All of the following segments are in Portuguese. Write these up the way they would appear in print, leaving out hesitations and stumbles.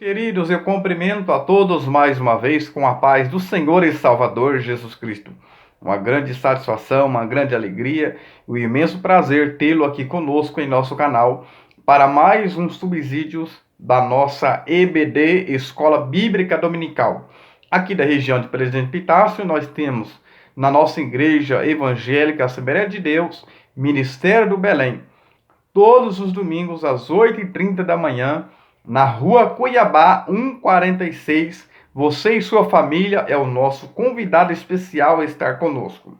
Queridos, eu cumprimento a todos mais uma vez com a paz do Senhor e Salvador Jesus Cristo. Uma grande satisfação, uma grande alegria e um imenso prazer tê-lo aqui conosco em nosso canal para mais um subsídios da nossa EBD, Escola Bíblica Dominical. Aqui da região de Presidente Epitácio, nós temos na nossa igreja evangélica Assembleia de Deus, Ministério do Belém, todos os domingos às 8h30 da manhã, na rua Cuiabá 146. Você e sua família é o nosso convidado especial a estar conosco.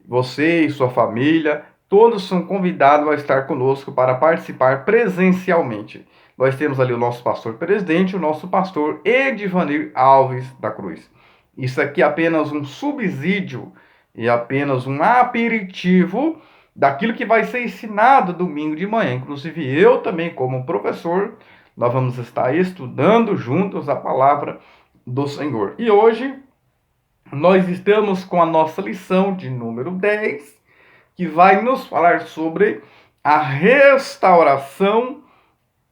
Você e sua família, todos são convidados a estar conosco para participar presencialmente. Nós temos ali o nosso pastor presidente, o nosso pastor Edivanir Alves da Cruz. Isso aqui é apenas um subsídio e apenas um aperitivo daquilo que vai ser ensinado domingo de manhã. Inclusive eu também, como professor, nós vamos estar estudando juntos a palavra do Senhor. E hoje nós estamos com a nossa lição de número 10, que vai nos falar sobre a restauração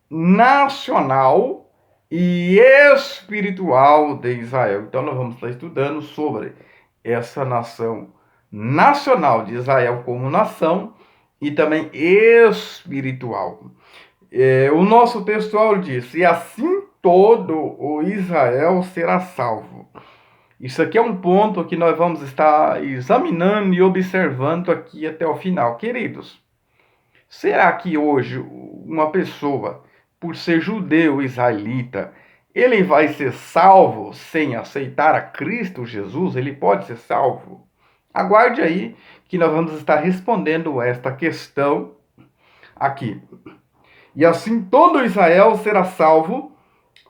nacional e espiritual de Israel. Então nós vamos estar estudando sobre essa nação nacional de Israel como nação e também espiritual. O nosso textual diz: e assim todo o Israel será salvo. Isso aqui é um ponto que nós vamos estar examinando e observando aqui até o final. Queridos, será que hoje uma pessoa, por ser judeu israelita, ele vai ser salvo sem aceitar a Cristo Jesus? Ele pode ser salvo? Aguarde aí que nós vamos estar respondendo esta questão aqui. E assim todo Israel será salvo,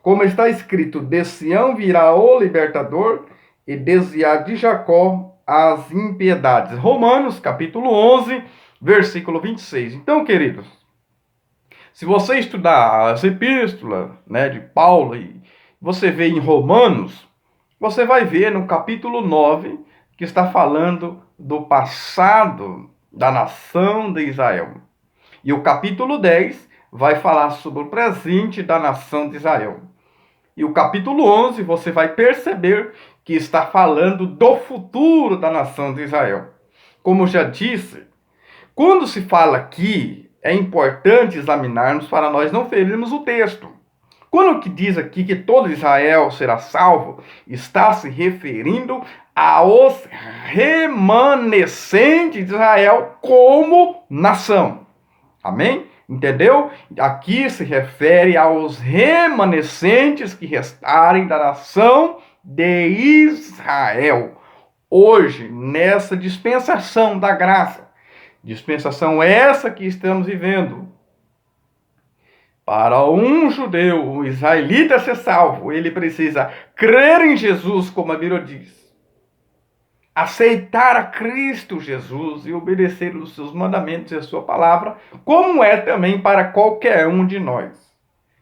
como está escrito: de Sião virá o libertador e desviar de Jacó as impiedades. Romanos, capítulo 11, versículo 26. Então, queridos, se você estudar as epístolas, de Paulo, e você vê em Romanos, você vai ver no capítulo 9, que está falando do passado da nação de Israel. E o capítulo 10 vai falar sobre o presente da nação de Israel. E o capítulo 11 você vai perceber que está falando do futuro da nação de Israel. Como já disse, quando se fala aqui, é importante examinarmos para nós não ferirmos o texto. Quando que diz aqui que todo Israel será salvo, está se referindo aos remanescentes de Israel como nação. Amém? Entendeu? Aqui se refere aos remanescentes que restarem da nação de Israel. Hoje, nessa dispensação da graça, dispensação essa que estamos vivendo, para um judeu, um israelita ser salvo, ele precisa crer em Jesus, como a Bíblia diz, aceitar a Cristo Jesus e obedecer os seus mandamentos e a sua palavra, como é também para qualquer um de nós.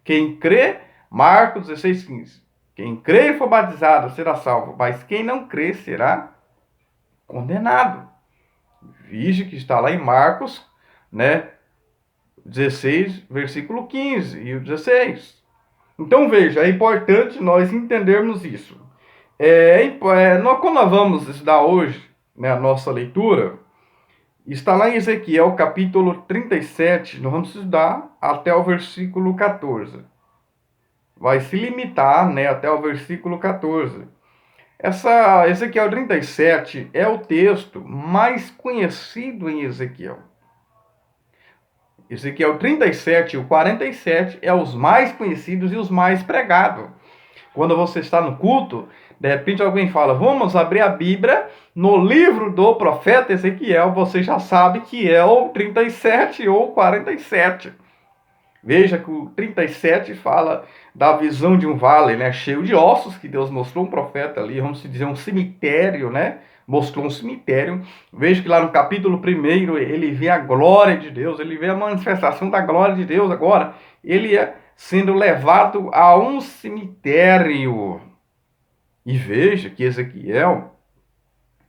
Quem crê, Marcos 16:15, quem crê e for batizado será salvo, mas quem não crê será condenado. Vige que está lá em Marcos, 16, versículo 15 e o 16. Então veja, é importante nós entendermos isso. Quando nós vamos estudar hoje, a nossa leitura, está lá em Ezequiel capítulo 37, nós vamos estudar até o versículo 14. Vai se limitar até o versículo 14. Ezequiel 37 é o texto mais conhecido em Ezequiel. Ezequiel 37 e o 47 é os mais conhecidos e os mais pregados. Quando você está no culto, de repente alguém fala: vamos abrir a Bíblia no livro do profeta Ezequiel, você já sabe que é o 37 ou 47. Veja que o 37 fala da visão de um vale, cheio de ossos, que Deus mostrou um profeta ali, vamos dizer um cemitério, mostrou um cemitério. Veja que lá no capítulo 1 ele vê a glória de Deus, ele vê a manifestação da glória de Deus. Agora, ele é sendo levado a um cemitério. E veja que Ezequiel,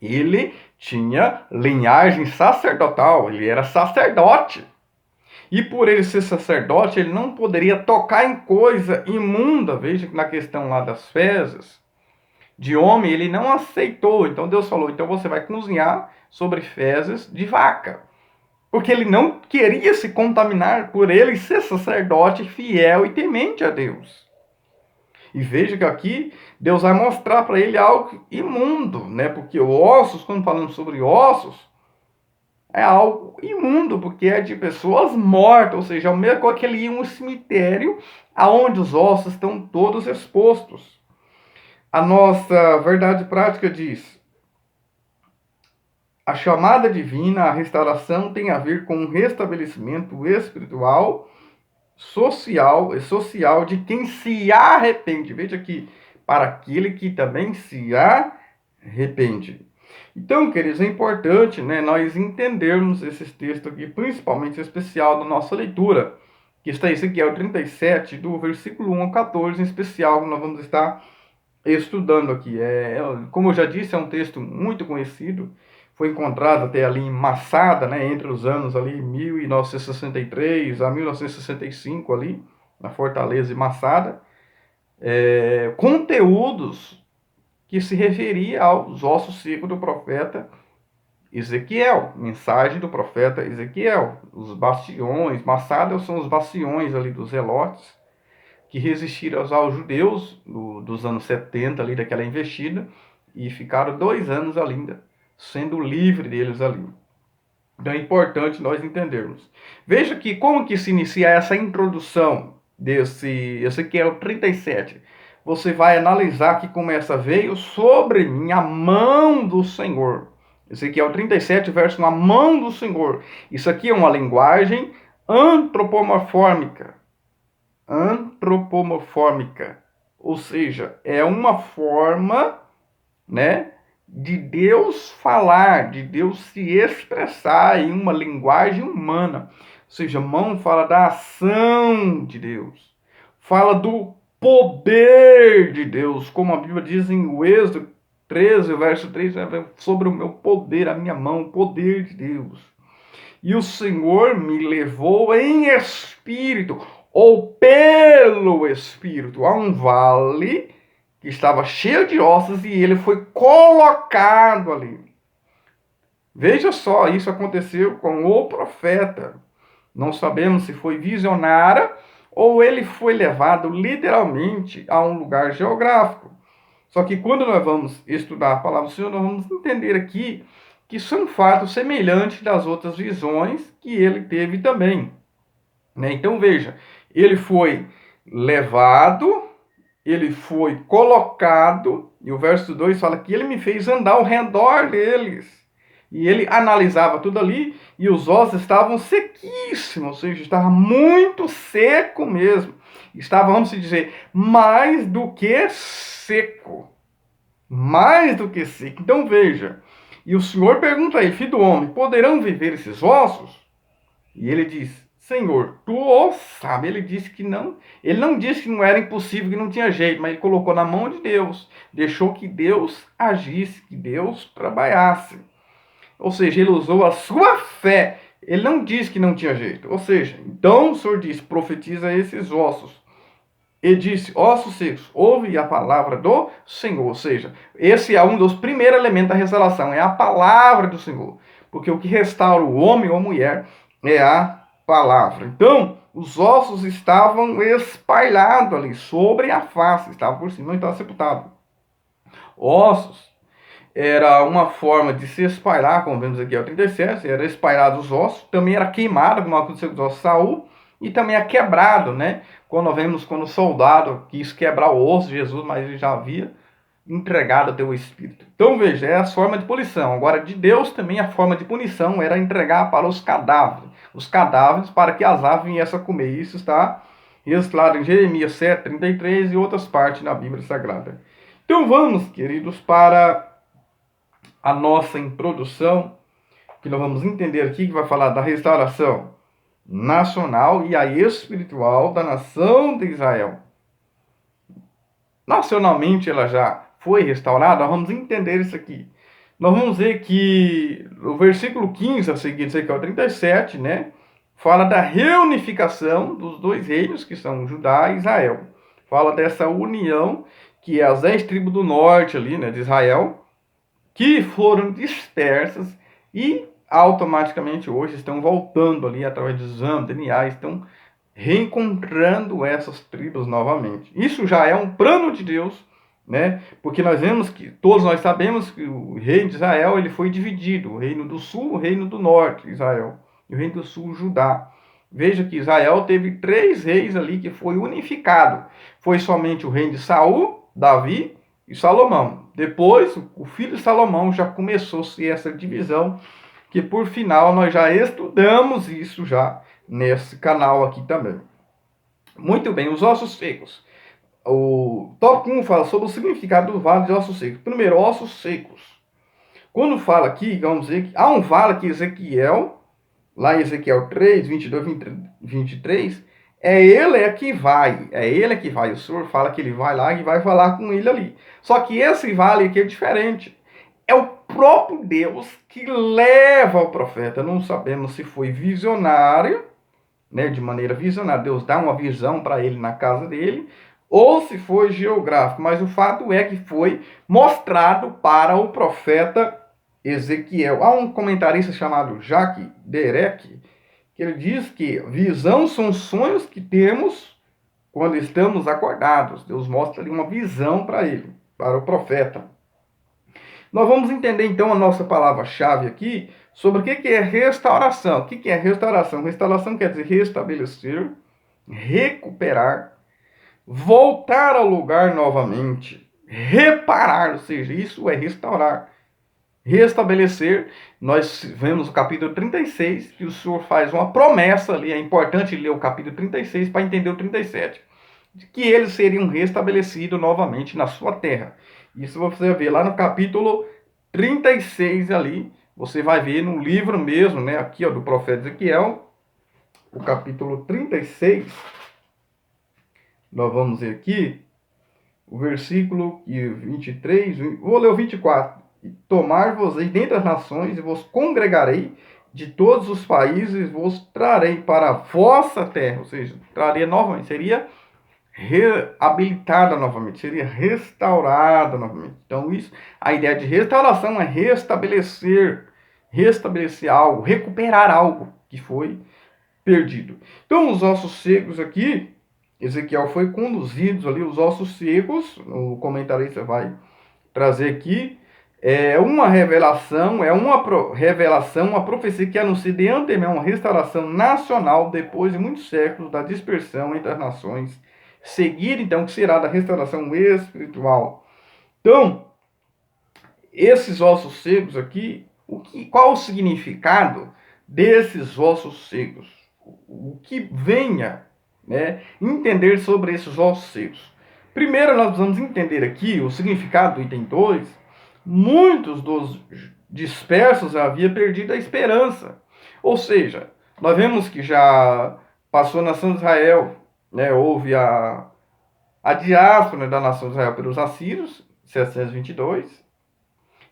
ele tinha linhagem sacerdotal, ele era sacerdote. E por ele ser sacerdote, ele não poderia tocar em coisa imunda. Veja que na questão lá das fezes de homem, ele não aceitou. Então Deus falou, então você vai cozinhar sobre fezes de vaca. Porque ele não queria se contaminar por ele ser sacerdote fiel e temente a Deus. E veja que aqui Deus vai mostrar para ele algo imundo, né? Porque ossos, quando falamos sobre ossos, é algo imundo, porque é de pessoas mortas, ou seja, é o mesmo que ele ia em um cemitério aonde os ossos estão todos expostos. A nossa verdade prática diz: a chamada divina, a restauração tem a ver com o restabelecimento espiritual, social de quem se arrepende. Veja aqui, para aquele que também se arrepende. Então, queridos, é importante, né, nós entendermos esses textos aqui, principalmente especial da nossa leitura, que está em Ezequiel 37, do versículo 1 ao 14, em especial, que nós vamos estar estudando aqui. Como eu já disse, é um texto muito conhecido, foi encontrado até ali em Massada, né, entre os anos ali 1963 a 1965 ali, na Fortaleza de Massada, conteúdos que se referia aos ossos secos do profeta Ezequiel, mensagem do profeta Ezequiel, os bastiões, Massada são os bastiões ali dos zelotes, que resistiram aos judeus dos anos 70 ali, daquela investida, e ficaram 2 anos ali, sendo livre deles ali. Então é importante nós entendermos. Veja que como que se inicia essa introdução desse Ezequiel 37. Você vai analisar que começa, veio sobre mim a mão do Senhor. Ezequiel 37, verso 1, a mão do Senhor. Isso aqui é uma linguagem antropomorfômica. Ou seja, é uma forma, né, de Deus falar, de Deus se expressar em uma linguagem humana. Ou seja, mão fala da ação de Deus, fala do poder de Deus, como a Bíblia diz em Êxodo 13, verso 3, sobre o meu poder, a minha mão, o poder de Deus. E o Senhor me levou em espírito, ou pelo espírito, a um vale que estava cheio de ossos e ele foi colocado ali. Veja só, isso aconteceu com o profeta. Não sabemos se foi visionária ou ele foi levado literalmente a um lugar geográfico. Só que quando nós vamos estudar a palavra do Senhor, nós vamos entender aqui que são fatos semelhantes das outras visões que ele teve também. Então veja, ele foi levado, ele foi colocado, e o verso 2 fala que ele me fez andar ao redor deles. E ele analisava tudo ali, e os ossos estavam sequíssimos, ou seja, estava muito seco mesmo. Estava, vamos dizer, mais do que seco. Mais do que seco. Então veja, e o Senhor pergunta a ele, filho do homem, poderão viver esses ossos? E ele diz, Senhor, tu o sabe. Ele disse que não. Ele não disse que não era impossível, que não tinha jeito, mas ele colocou na mão de Deus. Deixou que Deus agisse, que Deus trabalhasse. Ou seja, ele usou a sua fé. Ele não disse que não tinha jeito. Ou seja, então o Senhor disse, profetiza esses ossos. E disse, ossos secos, ouve a palavra do Senhor. Ou seja, esse é um dos primeiros elementos da restauração, é a palavra do Senhor. Porque o que restaura o homem ou a mulher é a palavra. Então, os ossos estavam espalhados ali sobre a face, estavam por cima, não estava sepultado. Ossos era uma forma de se espalhar, como vemos aqui ao 37, era espalhado os ossos, também era queimado, como aconteceu com os ossos de Saul, e também é quebrado, né? Quando vemos quando o soldado quis quebrar o osso de Jesus, mas ele já havia entregado até o Espírito. Então veja, é a forma de punição. Agora, de Deus também a forma de punição era entregar para os cadáveres para que as aves viessem a comer. Isso está registrado em Jeremias 7, 33 e outras partes na Bíblia Sagrada. Então vamos, queridos, para a nossa introdução, que nós vamos entender aqui, que vai falar da restauração nacional e a espiritual da nação de Israel. Nacionalmente ela já foi restaurada, nós vamos entender isso aqui. Nós vamos ver que o versículo 15 a seguir, Ezequiel 37, né, fala da reunificação dos dois reinos, que são Judá e Israel. Fala dessa união, que é as 10 tribos do norte ali, né, de Israel, que foram dispersas e automaticamente hoje estão voltando ali através do exame DNA, estão reencontrando essas tribos novamente. Isso já é um plano de Deus, né? Porque nós vemos que todos nós sabemos que o reino de Israel ele foi dividido, o reino do sul, o reino do norte, Israel, e o reino do sul, Judá. Veja que Israel teve 3 reis ali que foi unificado. Foi somente o reino de Saul, Davi e Salomão. Depois, o filho de Salomão já começou-se essa divisão, que por final nós já estudamos isso já nesse canal aqui também. Muito bem, os ossos secos. O tópico 1 fala sobre o significado do vale de ossos secos. Primeiro, ossos secos. Quando fala aqui, vamos dizer que há um vale que Ezequiel, lá em Ezequiel 3, 22, 23, é ele que vai. O Senhor fala que ele vai lá e vai falar com ele ali. Só que esse vale aqui é diferente. É o próprio Deus que leva o profeta. Não sabemos se foi visionário, né, de maneira visionária. Deus dá uma visão para ele na casa dele, ou se foi geográfico. Mas o fato é que foi mostrado para o profeta Ezequiel. Há um comentarista chamado Jacques Derek, que ele diz que visão são sonhos que temos quando estamos acordados. Deus mostra ali uma visão para ele, para o profeta. Nós vamos entender então a nossa palavra-chave aqui sobre o que é restauração. O que é restauração? Restauração quer dizer restabelecer, recuperar, voltar ao lugar novamente, reparar, ou seja, isso é restaurar. Restabelecer, nós vemos o capítulo 36, que o Senhor faz uma promessa ali, é importante ler o capítulo 36 para entender o 37, de que eles seriam restabelecidos novamente na sua terra. Isso você vai ver lá no capítulo 36 ali, você vai ver no livro mesmo, né, aqui ó, do profeta Ezequiel, o capítulo 36, nós vamos ver aqui, o versículo 23, vou ler o 24. E tomar-vos-ei dentre as nações, e vos congregarei de todos os países, vos trarei para a vossa terra, ou seja, trarei novamente, seria reabilitada novamente, seria restaurada novamente. Então, isso, a ideia de restauração é restabelecer algo, recuperar algo que foi perdido. Então, os ossos secos aqui, Ezequiel foi conduzido ali, os ossos secos, o comentarista vai trazer aqui, é uma revelação, uma profecia que anuncia de antemão uma restauração nacional depois de muitos séculos da dispersão entre as nações. Seguir, então, que será da restauração espiritual. Então, esses ossos secos aqui, qual o significado desses ossos secos? O que venha, né, entender sobre esses ossos secos? Primeiro, nós vamos entender aqui o significado do item 2. Muitos dos dispersos haviam perdido a esperança. Ou seja, nós vemos que já passou a nação de Israel, né, houve a diáspora da nação de Israel pelos assírios, 722.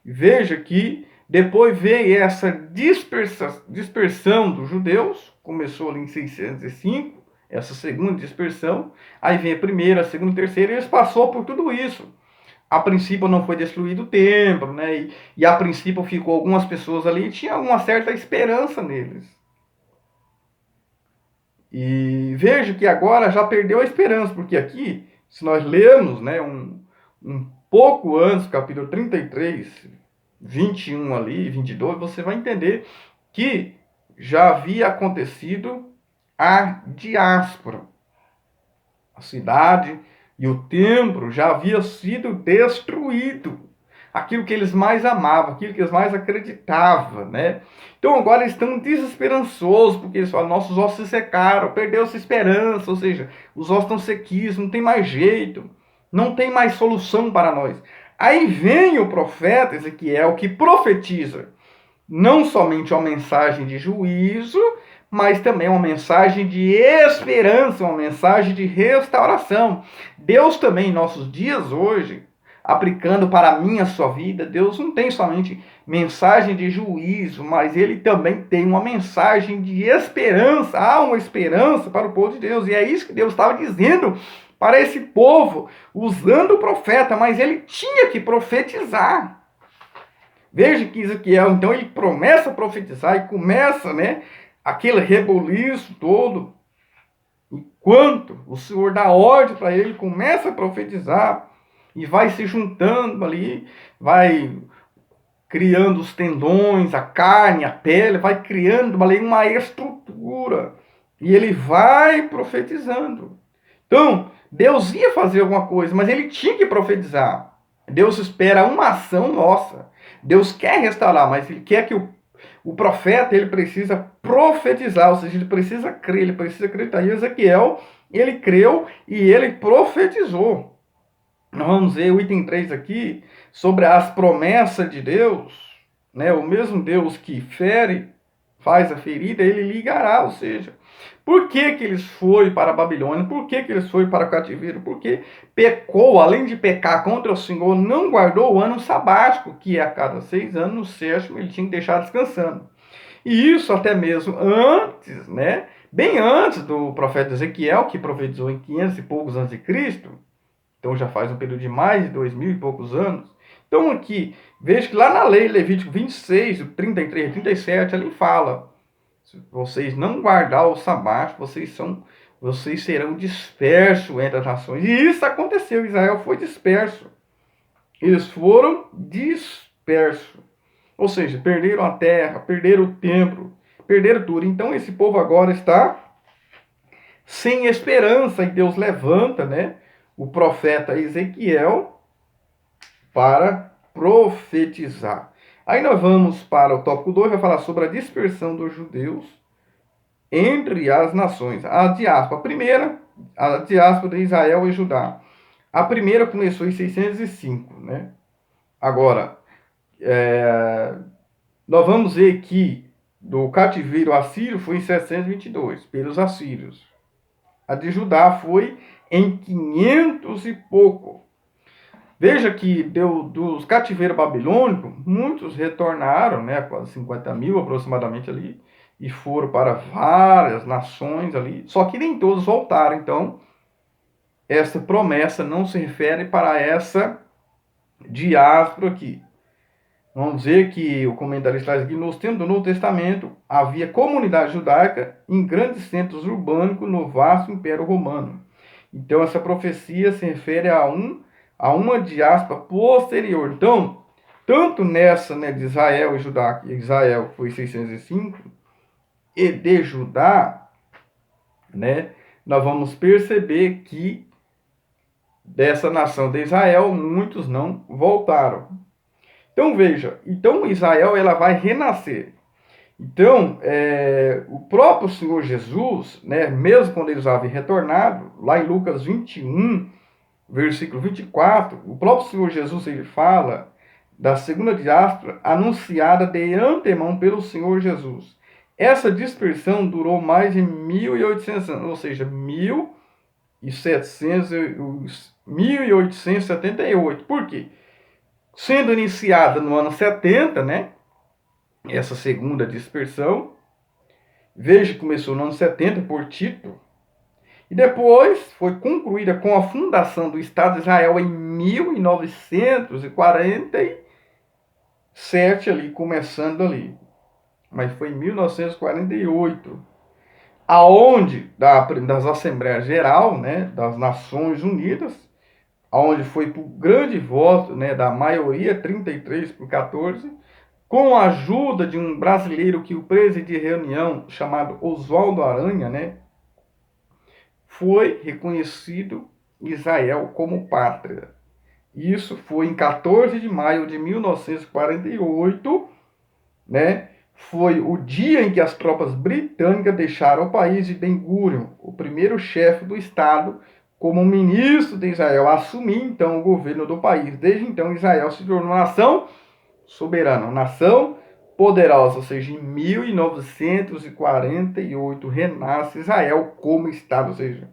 Veja que depois veio essa dispersão dos judeus, começou ali em 605, essa segunda dispersão, aí vem a primeira, a segunda, a terceira, e eles passou por tudo isso. A princípio não foi destruído o templo, né? E a princípio ficou algumas pessoas ali e tinha uma certa esperança neles. E veja que agora já perdeu a esperança, porque aqui, se nós lermos, né, um pouco antes, capítulo 33, 21 ali, 22, você vai entender que já havia acontecido a diáspora. A cidade e o templo já havia sido destruído. Aquilo que eles mais amavam, aquilo que eles mais acreditavam, né? Então agora eles estão desesperançosos, porque eles falam, nossos ossos se secaram, perdeu-se esperança, ou seja, os ossos estão sequíssimos, não tem mais jeito, não tem mais solução para nós. Aí vem o profeta Ezequiel, que profetiza não somente uma mensagem de juízo, mas também uma mensagem de esperança, uma mensagem de restauração. Deus também, em nossos dias hoje, aplicando para a minha, sua vida. Deus não tem somente mensagem de juízo, mas ele também tem uma mensagem de esperança. Há uma esperança para o povo de Deus. E é isso que Deus estava dizendo para esse povo, usando o profeta, mas ele tinha que profetizar. Veja que Ezequiel, então, ele começa a profetizar e começa, né, aquele reboliço todo. Enquanto o Senhor dá ordem para ele, começa a profetizar e vai se juntando ali, vai criando os tendões, a carne, a pele, vai criando ali uma estrutura. E ele vai profetizando. Então, Deus ia fazer alguma coisa, mas ele tinha que profetizar. Deus espera uma ação nossa. Deus quer restaurar, mas ele quer que o profeta, ele precisa profetizar, ou seja, ele precisa crer, ele precisa acreditar. E Ezequiel, ele creu e ele profetizou. Nós vamos ver o item 3 aqui, sobre as promessas de Deus, né? O mesmo Deus que fere, faz a ferida, ele ligará, ou seja, por que eles foram para a Babilônia? Por que eles foram para o cativeiro? Porque pecou, além de pecar contra o Senhor, não guardou o ano sabático, que é a cada 6 anos, no sétimo ele tinha que deixar descansando. E isso até mesmo antes, né? Bem antes do profeta Ezequiel, que profetizou em 500 e poucos anos de Cristo. Então já faz um período de mais de 2000 e poucos anos. Então aqui, veja que lá na lei, Levítico 26, 33 e 37, ali fala: se vocês não guardar o sabático, vocês serão dispersos entre as nações. E isso aconteceu, Israel foi disperso. Eles foram dispersos. Ou seja, perderam a terra, perderam o templo, perderam tudo. Então esse povo agora está sem esperança. E Deus levanta, né, o profeta Ezequiel para profetizar. Aí nós vamos para o tópico 2, vai falar sobre a dispersão dos judeus entre as nações. A diáspora. A diáspora de Israel e Judá. A primeira começou em 605, né? Agora, nós vamos ver que do cativeiro assírio foi em 722, pelos assírios. A de Judá foi em 500 e pouco. Veja que dos cativeiros babilônicos, muitos retornaram, né, quase 50 mil aproximadamente ali, e foram para várias nações ali, só que nem todos voltaram. Então, essa promessa não se refere para essa diáspora aqui. Vamos dizer que o comentarista traz aqui: nos tempos do Novo Testamento, havia comunidade judaica em grandes centros urbanos no vasto Império Romano. Então, essa profecia se refere a uma diáspora posterior. Então, tanto nessa, né, de Israel e Judá, que Israel foi 605, e de Judá, né, nós vamos perceber que dessa nação de Israel, muitos não voltaram. Então veja, Israel ela vai renascer. Então, o próprio Senhor Jesus, né, mesmo quando eles haviam retornado, lá em Lucas 21, versículo 24, o próprio Senhor Jesus ele fala da segunda diáspora anunciada de antemão pelo Senhor Jesus. Essa dispersão durou mais de 1.800 anos, ou seja, 1878. Por quê? Sendo iniciada no ano 70, né? Essa segunda dispersão. Veja que começou no ano 70 por Tito. E depois foi concluída com a fundação do Estado de Israel em 1947, ali, começando ali. Mas foi em 1948. Aonde das Assembleias Geral, né, das Nações Unidas, onde foi por grande voto, né, da maioria, 33-14, com a ajuda de um brasileiro que o presidia reunião, chamado Oswaldo Aranha, né, foi reconhecido Israel como pátria. Isso foi em 14 de maio de 1948, né, foi o dia em que as tropas britânicas deixaram o país de Ben-Gurion, o primeiro chefe do Estado, como ministro de Israel, assumir então o governo do país. Desde então, Israel se tornou uma nação soberana, uma nação poderosa, ou seja, em 1948 renasce Israel como Estado, ou seja,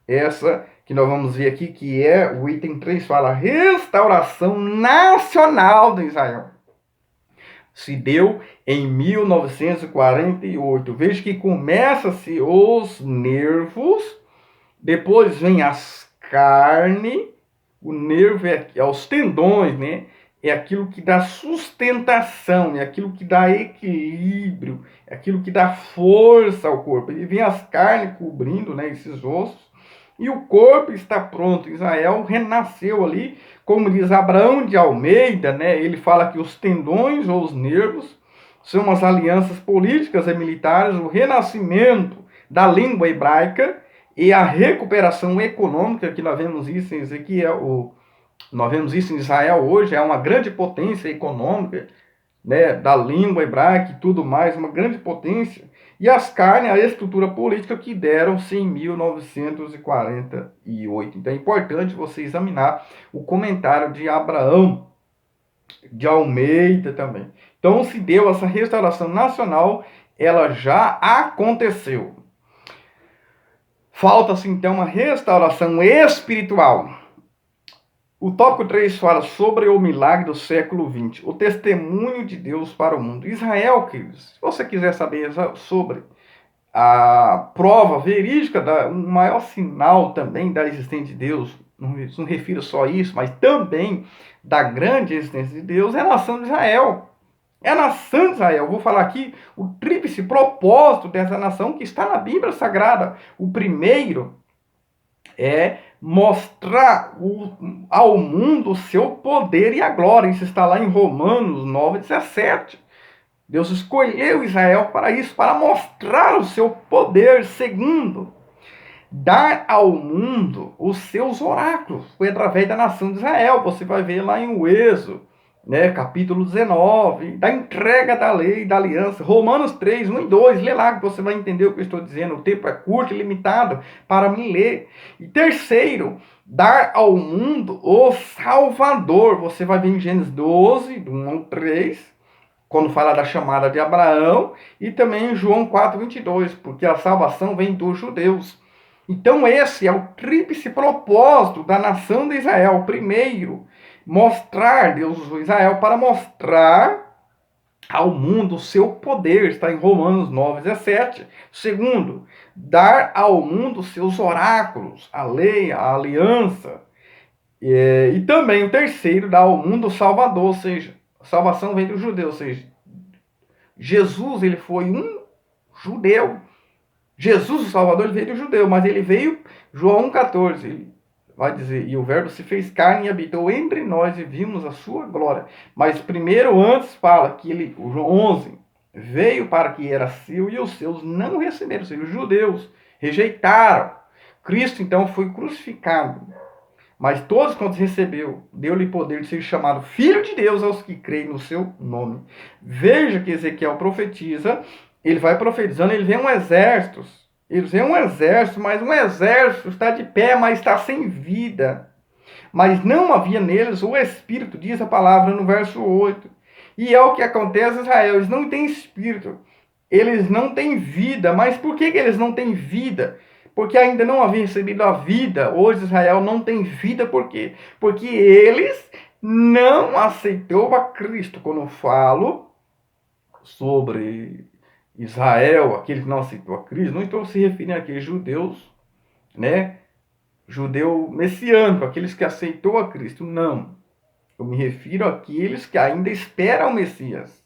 essa que nós vamos ver aqui, que é o item 3, fala restauração nacional de Israel. Se deu em 1948. Veja que começa-se os nervos, depois vem as carnes, o nervo é os tendões, né? É aquilo que dá sustentação, é aquilo que dá equilíbrio, é aquilo que dá força ao corpo. E vem as carnes cobrindo, né, esses ossos, e o corpo está pronto. Israel renasceu ali, como diz Abraão de Almeida, né? Ele fala que os tendões ou os nervos são as alianças políticas e militares, o renascimento da língua hebraica e a recuperação econômica, que nós vemos isso em Ezequiel, nós vemos isso em Israel hoje, é uma grande potência econômica, né, da língua hebraica e tudo mais, uma grande potência. E as carnes, a estrutura política que deram-se em 1948. Então é importante você examinar o comentário de Abraão de Almeida também. Então se deu essa restauração nacional, ela já aconteceu. Falta-se então uma restauração espiritual. O tópico 3 fala sobre o milagre do século XX, o testemunho de Deus para o mundo. Israel, queridos, se você quiser saber sobre a prova verídica, o maior sinal também da existência de Deus, não refiro só a isso, mas também da grande existência de Deus, é a nação de Israel. É a nação de Israel. Vou falar aqui o tríplice propósito dessa nação que está na Bíblia Sagrada. O primeiro é mostrar ao mundo o seu poder e a glória. Isso está lá em Romanos 9:17. Deus escolheu Israel para isso, para mostrar o seu poder. Segundo, dar ao mundo os seus oráculos. Foi através da nação de Israel. Você vai ver lá em Êxodo, né, capítulo 19, da entrega da lei, da aliança. Romanos 3, 1 e 2. Lê lá que você vai entender o que eu estou dizendo. O tempo é curto e limitado para me ler. E terceiro, dar ao mundo o Salvador. Você vai ver em Gênesis 12, do 1 ao 3, quando fala da chamada de Abraão, e também em João 4, 22, porque a salvação vem dos judeus. Então esse é o tríplice propósito da nação de Israel. Primeiro, mostrar, Deus usou Israel para mostrar ao mundo o seu poder, está em Romanos 9:17. Segundo, dar ao mundo os seus oráculos, a lei, a aliança. E também o terceiro, dar ao mundo o Salvador, ou seja, a salvação vem do judeu, ou seja, Jesus ele foi um judeu. Jesus, o Salvador, ele veio do judeu, mas ele veio, João 1,14, ele vai dizer, e o verbo se fez carne e habitou entre nós e vimos a sua glória. Mas primeiro, antes, fala que ele, o João 11, veio para que era seu e os seus não receberam, ou seja, os judeus rejeitaram. Cristo, então, foi crucificado. Mas todos quantos recebeu, deu-lhe poder de ser chamado Filho de Deus aos que creem no seu nome. Veja que Ezequiel profetiza, ele vai profetizando, ele vê um exército, mas um exército está de pé, mas está sem vida. Mas não havia neles o Espírito, diz a palavra no verso 8. E é o que acontece em Israel, eles não têm Espírito, eles não têm vida. Mas por que eles não têm vida? Porque ainda não haviam recebido a vida. Hoje Israel não tem vida, por quê? Porque eles não aceitou a Cristo. Quando eu falo sobre Israel, aquele que não aceitou a Cristo, não estou se referindo àqueles judeus, né? Judeu messiânico, aqueles que aceitou a Cristo, não. Eu me refiro àqueles que ainda esperam o Messias.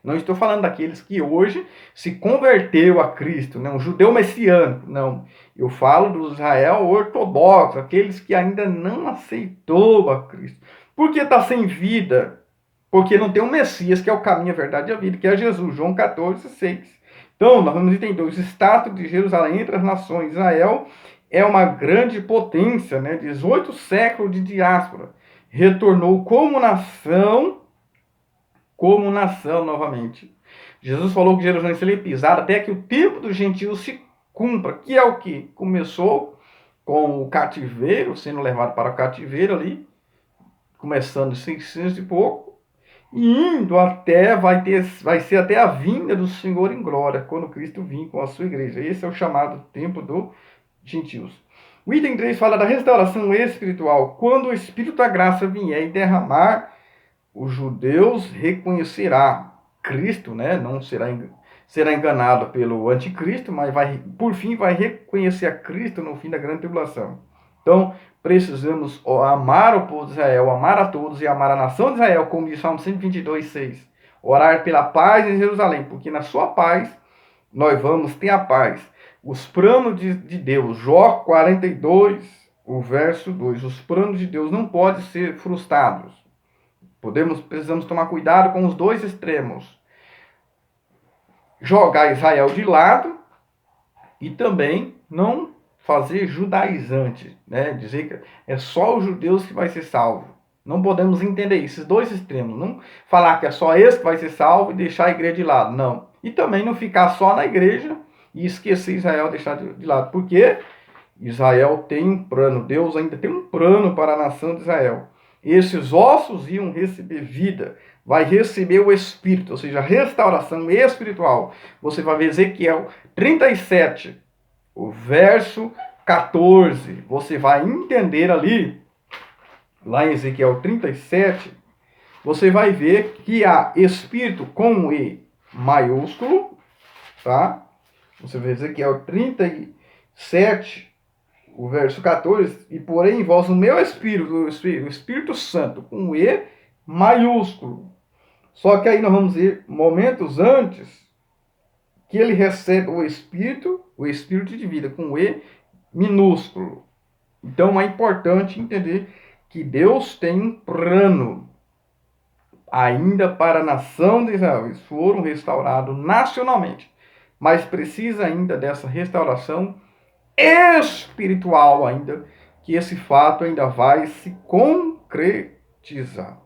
Não estou falando daqueles que hoje se converteu a Cristo, né? Um judeu messiânico, não. Eu falo do Israel ortodoxo, aqueles que ainda não aceitou a Cristo. Por que está sem vida? Porque não tem um Messias, que é o caminho, a verdade e a vida, que é Jesus, João 14:6. Então, nós vamos entender o status de Jerusalém entre as nações. Israel é uma grande potência, né? 18 séculos de diáspora. Retornou como nação novamente. Jesus falou que Jerusalém seria pisada até que o tempo dos gentios se cumpra, que é o que começou com o cativeiro, sendo levado para o cativeiro ali, começando em 600 e pouco, e indo até, vai ser até a vinda do Senhor em glória, quando Cristo vir com a sua igreja. Esse é o chamado tempo dos gentios. O item 3 fala da restauração espiritual. Quando o Espírito da graça vier e derramar, os judeus reconhecerá Cristo, né? Não será enganado pelo anticristo, mas por fim vai reconhecer a Cristo no fim da grande tribulação. Então, precisamos amar o povo de Israel, amar a todos e amar a nação de Israel, como diz Salmo 122:6. Orar pela paz em Jerusalém, porque na sua paz nós vamos ter a paz. Os planos de Deus, Jó 42, o verso 2. Os planos de Deus não podem ser frustrados. Precisamos tomar cuidado com os dois extremos. Jogar Israel de lado e também não fazer judaizante, né? Dizer que é só os judeus que vai ser salvo. Não podemos entender esses dois extremos. Não falar que é só esse que vai ser salvo e deixar a igreja de lado. Não. E também não ficar só na igreja e esquecer Israel, deixar de lado. Porque Israel tem um plano. Deus ainda tem um plano para a nação de Israel. Esses ossos iam receber vida, vai receber o Espírito, ou seja, a restauração espiritual. Você vai ver Ezequiel 37, o verso 14. Você vai entender ali, lá em Ezequiel 37, você vai ver que há Espírito com E maiúsculo, tá? Você vê Ezequiel 37, o verso 14, e porém em vós o meu Espírito, o Espírito Santo, com E maiúsculo. Só que aí nós vamos ver momentos antes que ele recebe o Espírito de vida, com E minúsculo. Então é importante entender que Deus tem um plano ainda para a nação de Israel. Eles foram restaurados nacionalmente, mas precisa ainda dessa restauração espiritual ainda, que esse fato ainda vai se concretizar.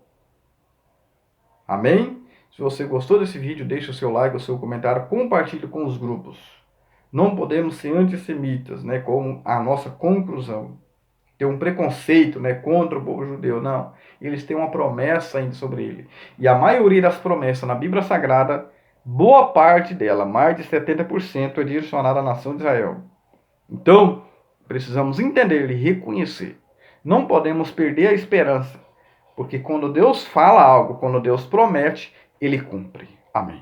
Amém? Se você gostou desse vídeo, deixe o seu like, o seu comentário, compartilhe com os grupos. Não podemos ser antissemitas, né, como a nossa conclusão. Ter um preconceito, né, contra o povo judeu, não. Eles têm uma promessa ainda sobre ele. E a maioria das promessas na Bíblia Sagrada, boa parte dela, mais de 70%, é direcionada à nação de Israel. Então, precisamos entender e reconhecer. Não podemos perder a esperança, porque quando Deus fala algo, quando Deus promete, Ele cumpre. Amém.